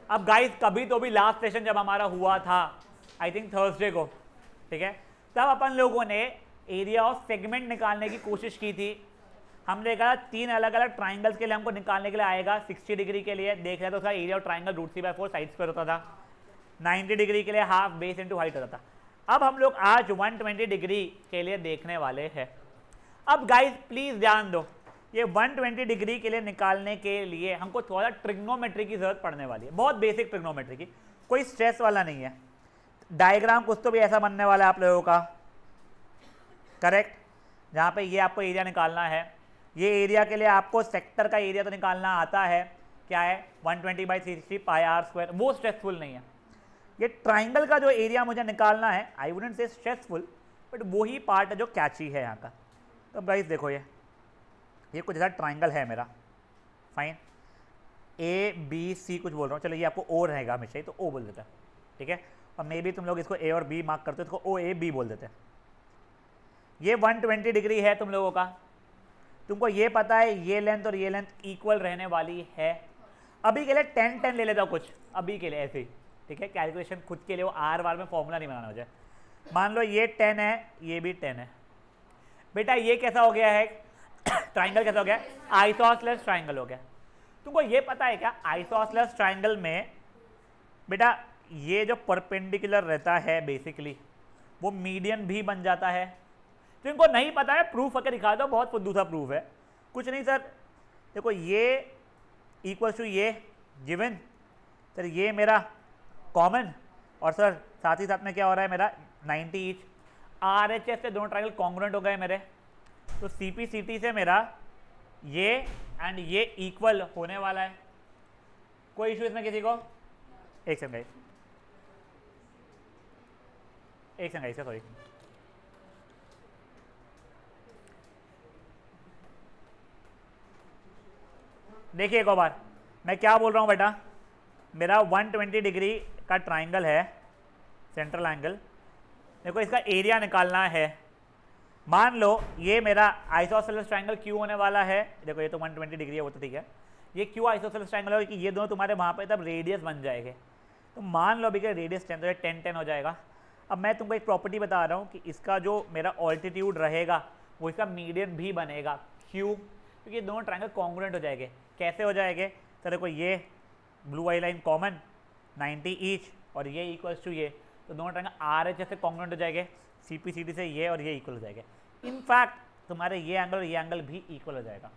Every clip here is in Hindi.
अब गाइस कभी तो भी लास्ट सेशन जब हमारा हुआ था, आई थिंक थर्सडे को, ठीक है, तब अपन लोगों ने एरिया ऑफ सेगमेंट निकालने की कोशिश की थी। हमने देखा 3 अलग अलग ट्राइंगल्स के लिए हमको निकालने के लिए आएगा। 60 डिग्री के लिए देख रहे तो उसका एरिया ऑफ ट्राइंगल √3/4 साइड्स पर होता था। 90 डिग्री के लिए हाफ बेस इंटू हाइट होता था। अब हम लोग आज 120 डिग्री के लिए देखने वाले हैं। अब गाइस प्लीज ध्यान दो, ये 120 डिग्री के लिए निकालने के लिए हमको थोड़ा ट्रिग्नोमेट्री की जरूरत पड़ने वाली है, बहुत बेसिक ट्रिग्नोमेट्री की, कोई स्ट्रेस वाला नहीं है। डायग्राम कुछ तो भी ऐसा बनने वाला है आप लोगों का, करेक्ट, जहाँ पे ये आपको एरिया निकालना है। ये एरिया के लिए आपको सेक्टर का एरिया तो निकालना आता है, क्या है 120/360 πr², वो स्ट्रेसफुल नहीं है। ये ट्राइंगल का जो एरिया मुझे निकालना है, I wouldn't say stressful, but वही पार्ट है जो कैची है यहाँ का। तो गाइस देखो, ये कुछ ऐसा ट्राइंगल है मेरा, फाइन, ABC कुछ बोल रहा हूँ, चलो ये आपको O रहेगा हमेशा ही, तो O बोल देता है, ठीक है। और मे बी तुम लोग इसको A और B मार्क करते हो, इसको OAB बोल देते हैं। ये 120 डिग्री है तुम लोगों का, तुमको ये पता है ये लेंथ और ये लेंथ इक्वल रहने वाली है। अभी के लिए 10-10 ले लेता हूँ कुछ, अभी के लिए ऐसे ही, ठीक है, कैलकुलेशन खुद के लिए, वो आर बार में फॉर्मूला नहीं बनाना मुझे। मान लो ये 10 है, ये भी 10 है। बेटा ये कैसा हो गया है, ट्राइंगल कैसा हो गया, आइसोसेलेस ट्राइंगल हो गया। तुमको ये पता है क्या, आइसोसेलेस ट्राइंगल में बेटा ये जो परपेंडिकुलर रहता है बेसिकली, वो मीडियन भी बन जाता है। तो इनको नहीं पता है, प्रूफ अगर दिखा दो, बहुत फुद्दू सा प्रूफ है, कुछ नहीं सर। देखो ये इक्वल टू ये गिवन, सर ये मेरा कॉमन, और सर साथ ही साथ में क्या हो रहा है मेरा 90 ईच। RHS से दोनों ट्राइंगल कॉन्ग्रुएंट हो गए मेरे, तो CPCT से मेरा ये एंड ये इक्वल होने वाला है। कोई इशू इसमें किसी को? एक सेकंड गाइस, एक सेकंड गाइस, सॉरी। देखिए एक और बार मैं क्या बोल रहा हूँ बेटा, मेरा 120 डिग्री का ट्राइंगल है, सेंट्रल एंगल, देखो इसका एरिया निकालना है। मान लो ये मेरा आइसोसेलेस ट्राइंगल क्यों होने वाला है, देखो ये तो 120 डिग्री है, वो तो ठीक है, ये क्यों आइसोसेलेस ट्राइंगल है कि ये दोनों तुम्हारे वहाँ पे तब रेडियस बन जाएंगे। तो मान लो अभी के रेडियस 10 तो 10-10 हो जाएगा। अब मैं तुमको एक प्रॉपर्टी बता रहा हूँ कि इसका जो मेरा ऑल्टीट्यूड रहेगा वो इसका मीडियन भी बनेगा। क्यों? क्योंकि दोनों ट्राइंगल कॉन्ग्रुएंट हो जाएंगे। कैसे हो जाएंगे? तो देखो ये ब्लू वाली लाइन कॉमन 90 ईच और ये इक्वल्स टू ये, तो दोनों ट्राइंगल RHS से कॉन्ग्रुएंट हो जाएंगे, CPCT से ये और ये इक्वल हो जाएंगे। इनफैक्ट तुम्हारे ये एंगल और ये एंगल भी इक्वल हो जाएगा।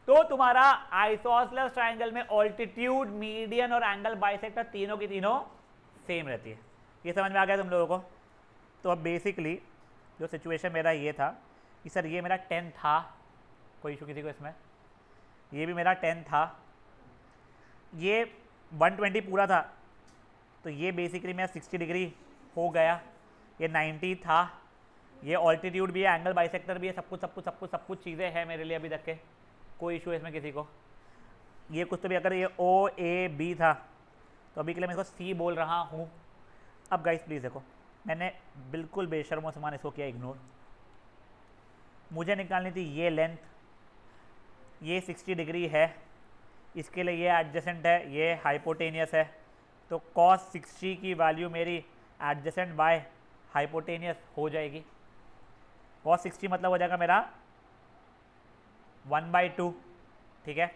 तो तुम्हारा आइसोसेलेस ट्राइंगल में ऑल्टीट्यूड, मीडियन और एंगल बाइसेक्टर तीनों की तीनों सेम रहती है। ये समझ में आ गया तुम लोगों को? तो अब बेसिकली जो सिचुएशन मेरा ये था कि सर ये मेरा 10 था, कोई इशू किसी को इसमें, ये भी मेरा 10 था, ये 120 पूरा था, तो ये बेसिकली मेरा 60 डिग्री हो गया, ये 90 था, ये ऑल्टीट्यूड भी है, एंगल बाइसेक्टर भी है, सब कुछ चीज़ें हैं मेरे लिए अभी तक के, कोई इशू है इसमें किसी को? ये कुछ तो भी, अगर ये OAB था तो अभी के लिए मैं इसको C बोल रहा हूँ। अब गाइस प्लीज़ देखो, मैंने बिल्कुल बेशर्मों समान इसको किया इग्नोर। मुझे निकालनी थी ये लेंथ, ये 60 डिग्री है, इसके लिए ये एडजेसेंट है, ये हाइपोटेनियस है, तो cos 60 की वैल्यू मेरी एडजेसेंट बाय हाइपोटेनियस हो जाएगी। cos 60 मतलब हो जाएगा मेरा 1/2, ठीक है।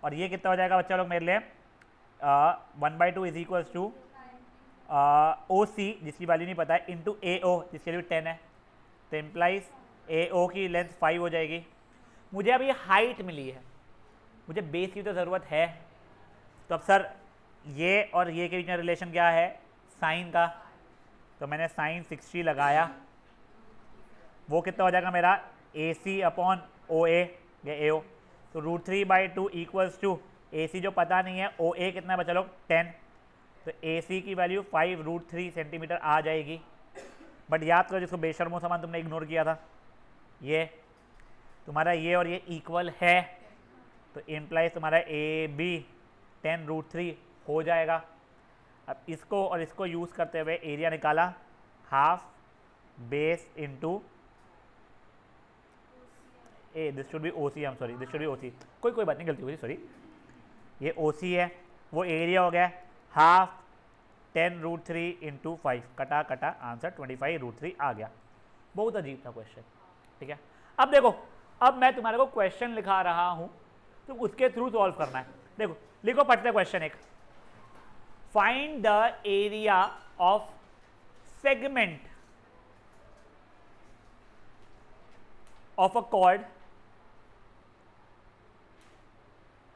और ये कितना हो जाएगा बच्चा लोग मेरे लिए, 1/2 इज इक्वल्स टू OC जिसकी वैल्यू नहीं पता है इंटू AO जिसकी वैल्यू 10 है, तो इम्प्लाइज AO की लेंथ 5 हो जाएगी। मुझे अब ये हाइट मिली है, मुझे बेस की तो ज़रूरत है, तो अब सर ये और ये के बीच में रिलेशन क्या है, साइन का, तो मैंने साइन 60 लगाया, वो कितना हो जाएगा मेरा AC अपॉन OA या AO, तो √3/2 इक्वल्स टू AC जो पता नहीं है, OA कितना बचा लोग 10, तो AC की वैल्यू 5√3 सेंटीमीटर आ जाएगी। बट याद करो जिसको बेशर्मों समान तुमने इग्नोर किया था, ये तुम्हारा ये और ये इक्वल है, तो इम्प्लाइज तुम्हारा AB 10√3 हो जाएगा। अब इसको और इसको यूज़ करते हुए एरिया निकाला, half base into A, this should be OC, I am sorry, this should be OC, कोई बात नहीं, गलती हुई, सॉरी, ये OC है, वो एरिया हो गया हाफ 10√3 इंटू 5, कटा कटा आंसर 25√3 आ गया। बहुत अजीब था क्वेश्चन, ठीक है। अब देखो, अब मैं तुम्हारे को क्वेश्चन लिखा रहा हूं, तो उसके थ्रू सॉल्व करना है। देखो लिखो, पढ़ते क्वेश्चन एक। Find the area of segment of a chord,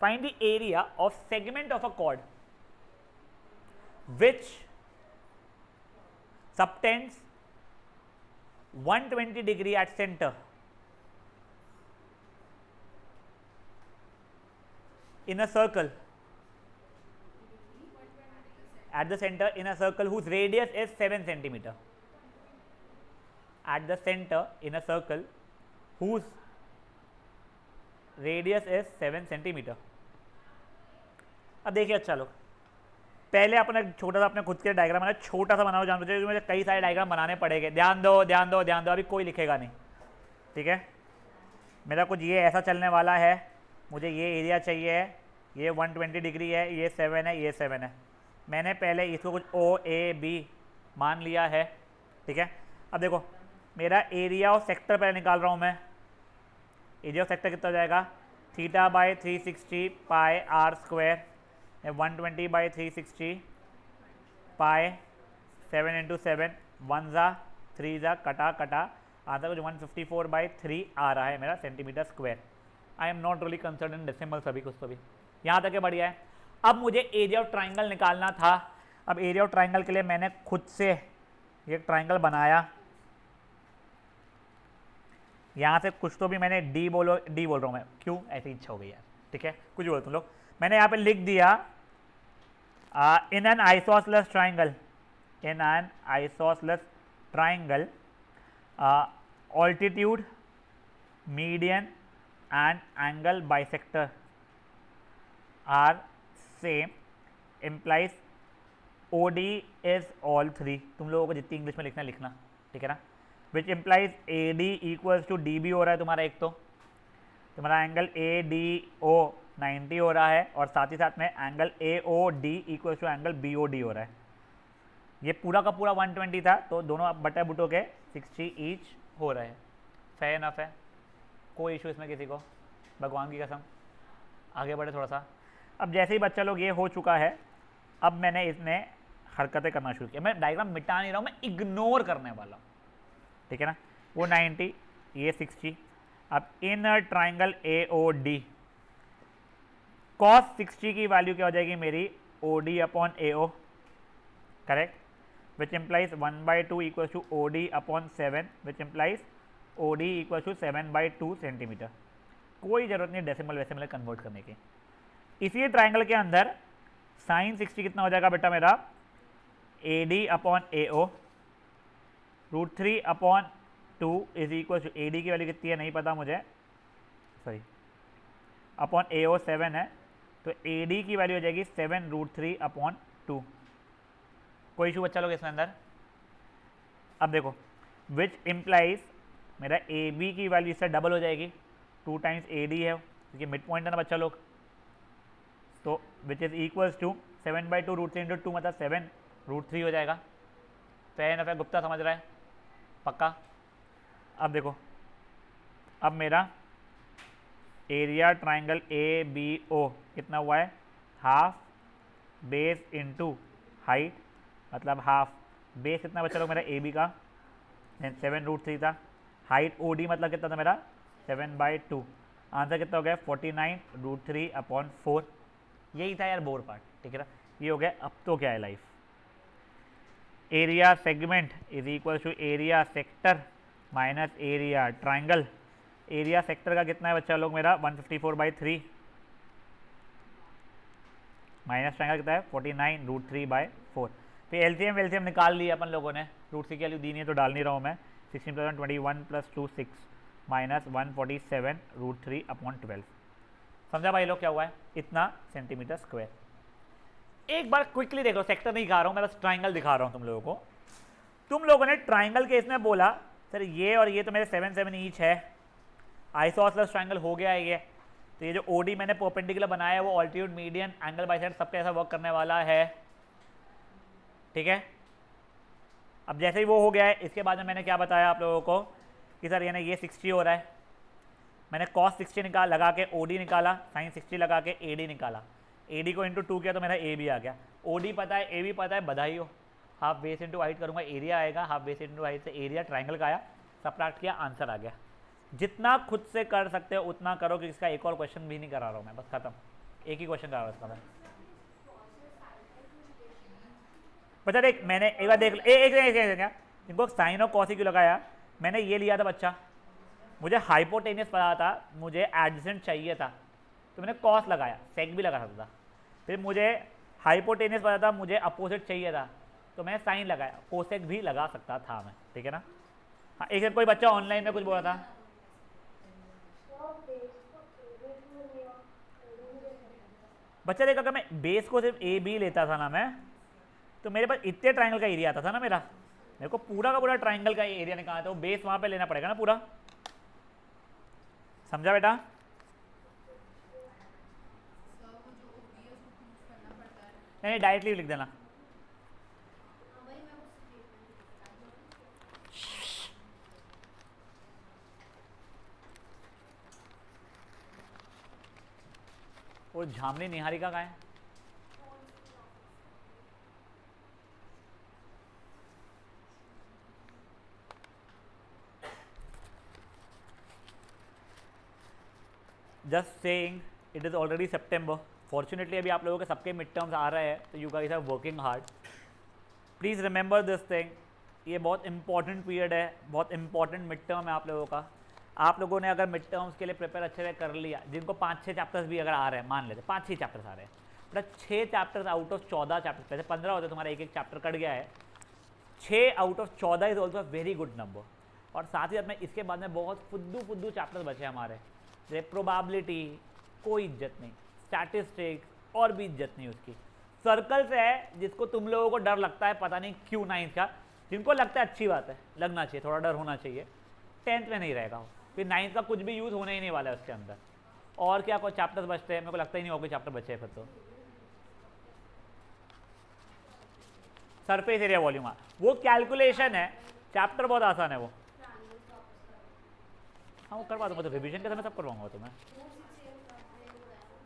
find the area of segment of a chord which subtends 120 degree at center in a circle, at the center in a circle whose radius is 7 centimeter, at the center in a circle whose radius is 7 centimetre. अब देखिए, अच्छा लो, पहले अपने छोटा सा अपने खुद के डायग्राम बनाया, छोटा सा बनाओ, जान बच्चे, मुझे कई सारे डायग्राम बनाने पड़ेंगे। ध्यान दो ध्यान दो ध्यान दो, अभी कोई लिखेगा नहीं, ठीक है। मेरा कुछ ये ऐसा चलने वाला है, मुझे ये एरिया चाहिए है, ये 120 डिग्री है, ये 7 है, ये 7 है। मैंने पहले इसको कुछ OAB मान लिया है, ठीक है। अब देखो, मेरा एरिया ऑफ सेक्टर पहले निकाल रहा हूँ मैं। एरिया ऑफ सेक्टर कितना हो जाएगा, theta by 360 pi r square, 120 by 360 pi 7 into 7, 1 ज़ा 3 ज़ा, कटा कटा आंसर कुछ 154 बाई 3 आ रहा है मेरा centimetre square. I am not really concern in decimals, अभी कुछ तो भी यहाँ तक है, बढ़िया है। अब मुझे एरिया ऑफ ट्राइंगल निकालना था। अब एरिया ऑफ ट्राइंगल के लिए मैंने खुद से ये ट्राइंगल बनाया, यहाँ से कुछ तो भी मैंने डी बोल रहा हूँ मैं, क्यों, ऐसी इच्छा हो गई यार, ठीक है, कुछ बोल तुम लोग। मैंने यहाँ पे लिख दिया in an isosceles triangle, in an isosceles triangle altitude, median and angle bisector are same, implies OD is all 3। तुम लोगों को जितनी इंग्लिश में लिखना लिखना, ठीक है ना। Which implies AD equals to DB हो रहा है तुम्हारा, एक तो तुम्हारा एंगल ADO 90 हो रहा है, और साथ ही साथ में angle AOD equals to angle BOD हो रहा है। ये पूरा का पूरा 120 था, तो दोनों बटे बुटो के 60 ईच हो रहे हैं। फेयर इनफ है, कोई इशू इसमें किसी को, भगवान की कसम। आगे बढ़े थोड़ा सा। अब जैसे ही बच्चा लोग ये हो चुका है, अब मैंने इसमें हरकतें करना शुरू किया। मैं डायग्राम मिटा नहीं रहा हूँ, मैं इग्नोर करने वाला हूँ, ठीक है ना। वो 90, ये 60। अब इन ट्राइंगल AOD cos 60 की वैल्यू क्या हो जाएगी मेरी, OD upon AO, correct, which implies 1/2 equal to OD upon 7, which implies OD equal to 7/2 centimetre. कोई ज़रूरत नहीं डेसिमल वेसिमल कन्वर्ट करने की। इसी ट्राइंगल के अंदर साइन 60 कितना हो जाएगा बेटा मेरा, AD upon AO, √3 upon 2 is equal to AD की वैल्यू कितनी है नहीं पता मुझे, सॉरी, अपॉन AO 7 है, तो AD की वैल्यू हो जाएगी 7√3 अपॉन 2। कोई इशू बच्चा लोग इसमें अंदर। अब देखो, विच इम्प्लाइज मेरा AB की वैल्यू इससे डबल हो जाएगी, 2 टाइम्स AD है, क्योंकि मिड पॉइंट है ना बच्चा लोग, तो which is equals to 7/2 √3 into 2 मतलब 7√3 हो जाएगा। फेयर इनफ है, गुप्ता समझ रहा है पक्का। अब देखो, अब मेरा एरिया ट्राइंगल ABO कितना हुआ है, हाफ बेस इंटू हाइट, मतलब हाफ बेस कितना बच्चा लोग मेरा AB का 7√3 था, हाइट OD मतलब कितना था मेरा 7/2। आंसर कितना हो गया 49√3 अपॉन 4। यही था यार बोर पार्ट, ठीक है ना। ये हो गया। अब तो क्या है life, area segment is equal to area sector minus area triangle. Area sector का कितना है बच्चा लोग मेरा 154/3, माइनस ट्राइंगल कितना है 49√3/4। फिर एलसीएम वेलसीएम निकाल लिया अपन लोगों ने, √3 की वैल्यू दी नहीं है तो डाल नहीं रहा हूँ मैं। 16 + 21 + 2 6 माइनस 147√3 अपॉन 12। समझा भाई लोग क्या हुआ है, इतना सेंटीमीटर स्क्वायर। एक बार क्विकली देख लो, सेक्टर नहीं दिखा रहा हूँ मैं, बस ट्राइंगल दिखा रहा हूँ तुम लोगों को। तुम लोगों ने ट्राइंगल के इसमें बोला सर ये और ये तो मेरे 7 ईच है, आइसोसेलेस ट्राइंगल हो गया है ये, तो ये जो OD मैंने परपेंडिकुलर बनाया है वो ऑल्टीट्यूड मीडियन एंगल बाइसेक्टर सबका ऐसा वर्क करने वाला है, ठीक है। अब जैसे ही वो हो गया है, इसके बाद में मैंने क्या बताया आप लोगों को कि सर ये 60 हो रहा है, मैंने cos 60 निकाल लगा के OD निकाला, sin 60 लगा के AD निकाला, AD को इंटू 2 किया तो मेरा A भी आ गया, OD पता है, A भी पता है, बधाई हो। हाफ बेस इंटू हाइट करूँगा, एरिया आएगा, हाफ बेस इंटू हाइट से एरिया ट्राइंगल का आया, सबट्रैक्ट किया, आंसर आ गया। जितना खुद से कर सकते हो उतना करो, कि इसका एक और क्वेश्चन भी नहीं करा रहा हूँ मैं, बस खत्म, एक ही क्वेश्चन करा रहा हूँ इसका मैं। बच्चा देख, मैंने एक बार देख एक इनको साइन और कॉस क्यों लगाया, मैंने ये लिया था बच्चा, मुझे हाइपोटेनियस पता था, मुझे एडजेसेंट चाहिए था, तो मैंने कॉस लगाया, सेक भी लगा सकता था। फिर मुझे हाइपोटेनियस पता था, मुझे अपोजिट चाहिए था, तो मैंने साइन लगाया, कोसेक भी लगा सकता था मैं, ठीक है ना। हाँ, एक कोई बच्चा ऑनलाइन में कुछ बोला था। बच्चा देखा, अगर मैं बेस को सिर्फ ए बी लेता था ना मैं, तो मेरे पास इतने ट्राइंगल का एरिया आता था ना मेरे को पूरा का पूरा ट्राइंगल का एरिया निकालना था, वो बेस वहां पे लेना पड़ेगा ना पूरा, समझा बेटा। नहीं, डायरेक्टली लिख देना। वो झामनी निहारिका का है, just saying it is already September. Fortunately अभी आप लोगों के सबके मिड टर्म्स आ रहे हैं, तो you guys are working hard. Please remember this thing, ये बहुत इंपॉर्टेंट पीरियड है, बहुत इंपॉर्टेंट मिड टर्म है आप लोगों का। आप लोगों ने अगर मिड टर्म्स के लिए प्रिपेयर अच्छे से कर लिया, जिनको 5-6 चैप्टर्स भी अगर आ रहे हैं, मान लेते 5-6 चैप्टर्स आ रहे हैं, but 6 chapters out of 14 chapters, पहले 15 होते, तुम्हारा एक एक चैप्टर कट गया है, 6 out of 14 is also very good number. और साथ ही साथ में इसके बाद में बहुत फुद्दू चैप्टर्स बचे हमारे, जैसे प्रोबेबिलिटी, कोई इज्जत नहीं, स्टैटिस्टिक्स और भी इज्जत नहीं उसकी, सर्कल्स है जिसको तुम लोगों को डर लगता है पता नहीं क्यों, 9th का, जिनको लगता है अच्छी बात है, लगना चाहिए, थोड़ा डर होना चाहिए, 10th में नहीं रहेगा, फिर 9th का कुछ भी यूज़ होने ही नहीं वाला है उसके अंदर। और क्या कोई चैप्टर्स बचते हैं, मेरे को लगता ही नहीं होगा चैप्टर बचे हैं फिर तो। सरफेस एरिया वॉल्यूम, वो कैलकुलेशन है, चैप्टर बहुत आसान है वो। हाँ वो करवा दूंगा, तो रिवीजन के समय सब करवाऊंगा तो मैं।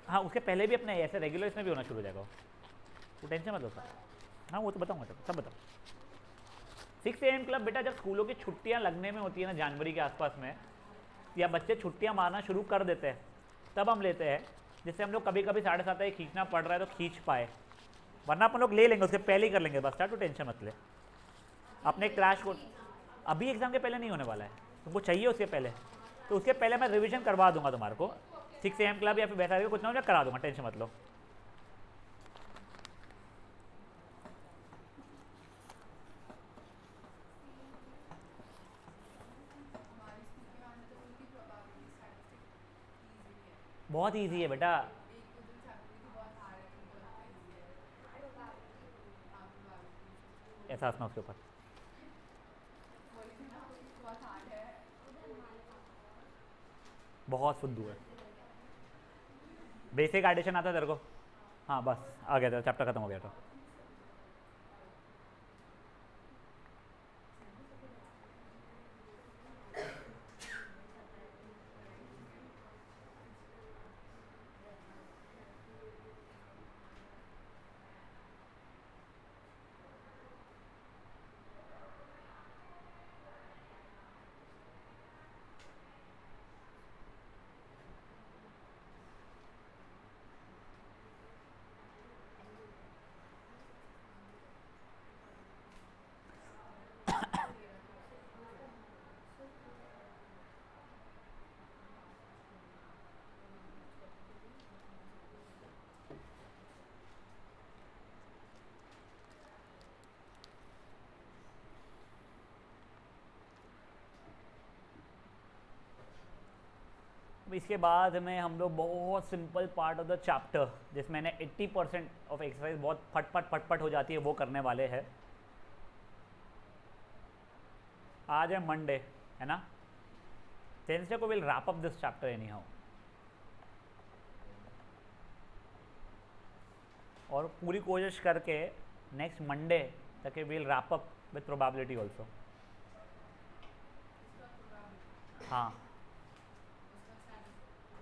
हाँ उसके पहले भी अपने ऐसे रेगुलर इसमें भी होना शुरू हो जाएगा, वो टेंशन मत लो सर। हाँ वो तो बताऊंगा सब बताओ। 6 AM क्लब बेटा जब स्कूलों की छुट्टियां लगने में होती है ना, जनवरी के आसपास में, या बच्चे छुट्टियां मारना शुरू कर देते हैं, तब हम लेते हैं, जिससे हम लोग कभी कभी 7:30 खींचना पड़ रहा है तो खींच पाए, वरना अपन लोग ले लेंगे उसके पहले ही कर लेंगे, बस स्टार्ट, तो टेंशन मत ले। अपने क्रैश कोर्स अभी एग्जाम के पहले नहीं होने वाला है, तुमको चाहिए उसके पहले, तो उसके पहले मैं रिवीजन करवा दूंगा तुम्हारे को, 6 AM क्लब या फिर वैसा कुछ ना हो करा दूंगा, टेंशन मत लो। बहुत इजी है बेटा, ऐसा हंसना उसके ऊपर। बहुत फुद्दू है, बेसिक एडिशन आता है तेरे को, हाँ बस आ गया था, चैप्टर खत्म हो गया था। इसके बाद में हम लोग बहुत simple part of the chapter, जिसमें 80% ऑफ एक्सरसाइज बहुत फटफट हो जाती है, वो करने वाले हैं। आज है मंडे, है ना, वेडनेसडे को will wrap up this chapter anyhow, और पूरी कोशिश करके नेक्स्ट मंडे ताकि we'll wrap up with probability also. हाँ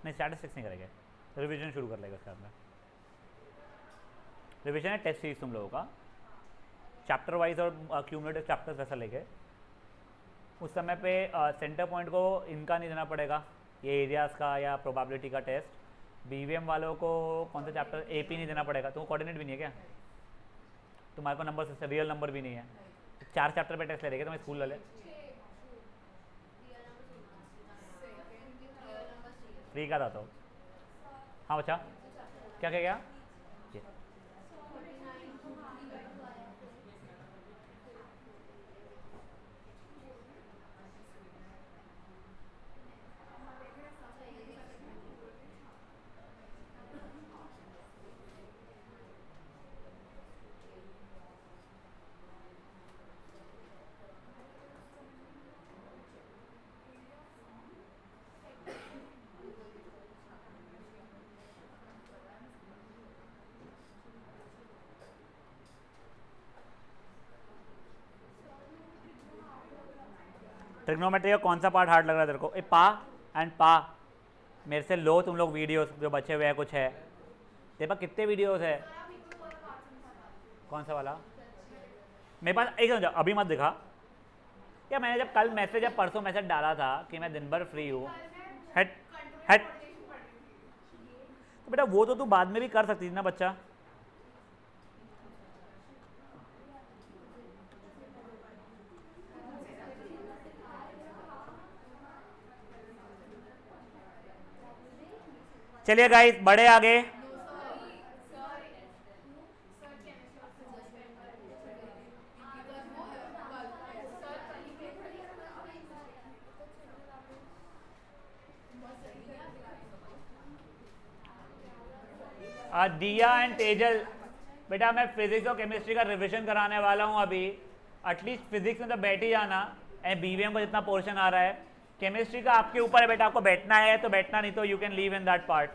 नहीं स्टैटिस्टिक्स नहीं करेंगे, रिवीजन शुरू कर लेगा उसके बाद में। रिवीजन है टेस्ट सीरीज तुम लोगों का, चैप्टर वाइज और क्यूमुलेटिव चैप्टर्स वैसा लेके उस समय पे सेंटर पॉइंट को इनका नहीं देना पड़ेगा, ये एरियाज़ का या प्रोबेबिलिटी का टेस्ट। बीवीएम वालों को कौन सा चैप्टर एपी नहीं देना पड़ेगा, तुमको कोऑर्डिनेट भी नहीं है क्या, तुम्हारे को नंबर से रियल नंबर भी नहीं है, 4 चैप्टर पे टेस्ट ले लेंगे तुम्हें स्कूल वाले। फ्री का था तो हाँ बच्चा क्या कह गया। ट्रिग्नोमेट्री का कौन सा पार्ट हार्ड लग रहा है तेरे को, ए पा एंड पा मेरे से लो तुम लोग वीडियोस जो बचे हुए हैं कुछ है तेरे पास, कितने वीडियोस है, कौन सा वाला मेरे पास, एक समझो अभी मत दिखा क्या, मैंने जब कल मैसेज या परसों मैसेज डाला था कि मैं दिन भर फ्री हूँ, हेट हेट तो बेटा वो तो तू बाद में भी कर सकती थी ना बच्चा। चलिए गाइस बढ़े आगे। दिया एंड तेजल बेटा मैं फिजिक्स और केमिस्ट्री का रिवीजन कराने वाला हूँ अभी, एटलीस्ट फिजिक्स में तो बैठ ही जाना, एंड बीवीएम को जितना पोर्शन आ रहा है, केमिस्ट्री का आपके ऊपर है बेटा, आपको बैठना है तो बैठना, नहीं तो you can leave in that part.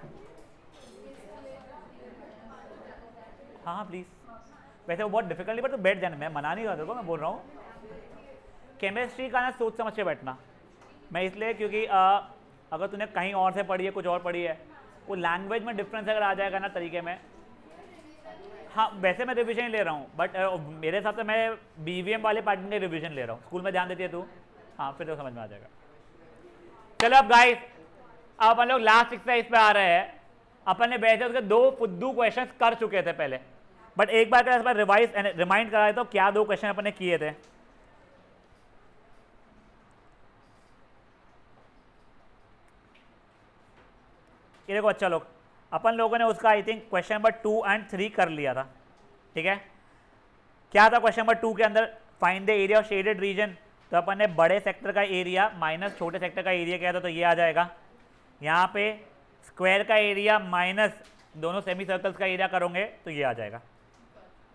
हाँ हाँ प्लीज़, वैसे वो बहुत डिफिकल्ट पर तो बैठ जाना, मैं मना नहीं कर रहा, मैं बोल रहा हूँ केमिस्ट्री का ना सोच समझ के बैठना। मैं इसलिए क्योंकि अगर तूने कहीं और से पढ़ी है कुछ और पढ़ी है, वो लैंग्वेज में डिफरेंस अगर आ जाएगा ना तरीके में, हाँ वैसे मैं रिवीजन ही ले रहा हूँ बट मेरे हिसाब से मैं बीवीएम वाले पार्ट में रिवीजन ले रहा हूँ, स्कूल में ध्यान देती है तू, हाँ फिर तो समझ में आ जाएगा। चलो अब गाइस अब अपन लोग लास्ट एक्सरसाइज पे आ रहे हैं। अपन ने वैसे उसके 2 फुद्दू क्वेश्चंस कर चुके थे पहले, बट एक बार अगर रिवाइज रिमाइंड कराए तो क्या 2 क्वेश्चन अपन ने किए थे। ये देखो अच्छा लोग, अपन लोगों ने उसका I think question number 2 and 3 कर लिया था, ठीक है। क्या था क्वेश्चन नंबर 2 के अंदर, find the area of shaded reason, तो अपन ने बड़े सेक्टर का एरिया माइनस छोटे सेक्टर का एरिया किया था, तो ये आ जाएगा। यहाँ पे स्क्वायर का एरिया माइनस दोनों सेमी सर्कल्स का एरिया करोगे तो ये आ जाएगा,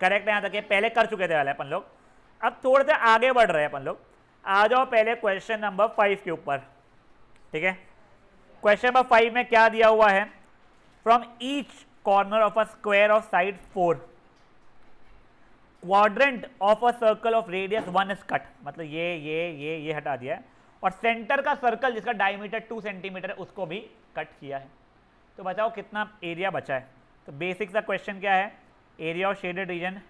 करेक्ट है। यहाँ तक ये पहले कर चुके थे वाले अपन लोग, अब थोड़े से आगे बढ़ रहे हैं अपन लोग। आ जाओ पहले क्वेश्चन नंबर 5 के ऊपर, ठीक है। क्वेश्चन नंबर 5 में क्या दिया हुआ है, from each corner of a square of side 4 quadrant of a circle of radius 1 is cut, मतलब ये हटा दिया है, और सेंटर का सर्कल जिसका डायमीटर 2 सेंटीमीटर है उसको भी कट किया है। तो बताओ कितना एरिया बचा है। तो बेसिक सा क्वेश्चन क्या है, area of shaded region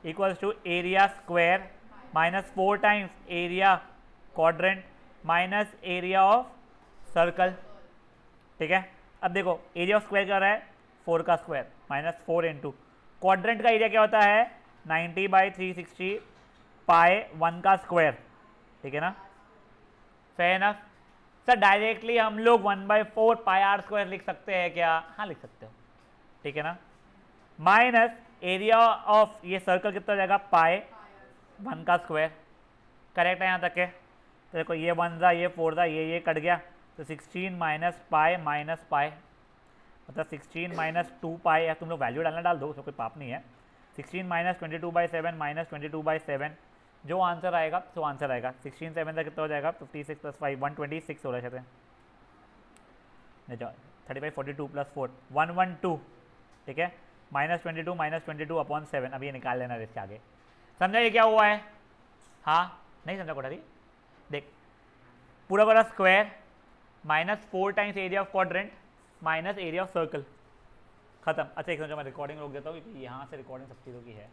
equals to area square minus 4 times area quadrant minus area of circle, ठीक है। अब देखो एरिया ऑफ स्क्वायर क्या रहा है, 4 का स्क्वायर माइनस 4 इंटू क्वाड्रेंट का एरिया क्या होता है 90/360 पाई 1 का स्क्वायर, ठीक है ना, फेयर इनफ। सर डायरेक्टली हम लोग 1/4 पाई आर स्क्वायर लिख सकते हैं क्या, हाँ लिख सकते हो, ठीक है ना, माइनस एरिया ऑफ ये सर्कल कितना हो जाएगा पाई 1 का स्क्वायर, करेक्ट है यहाँ तक है। तो देखो ये 1 था ये 4 था ये कट गया, तो 16 माइनस पाई मतलब 16 माइनस 2 पाई, या तुम लोग वैल्यू डालना डाल दो, उसमें कोई पाप नहीं है। 16 माइनस 22/7 माइनस 22/7, जो आंसर आएगा तो आंसर आएगा। 16 7 का कितना हो जाएगा 56 + 5 126 हो रहा है, नहीं जाओ 35 42 + 4 112, ठीक है। -22 अपॉन 7, अब ये निकाल लेना इसके आगे। समझा ये क्या हुआ है? हाँ नहीं समझा कोठारी? देख पूरा पूरा square -4 times area of quadrant minus area of circle, खत्म। अच्छा एक समझो, मैं रिकॉर्डिंग रोक देता हूँ क्योंकि यहाँ से रिकॉर्डिंग सब चीज़ों की है।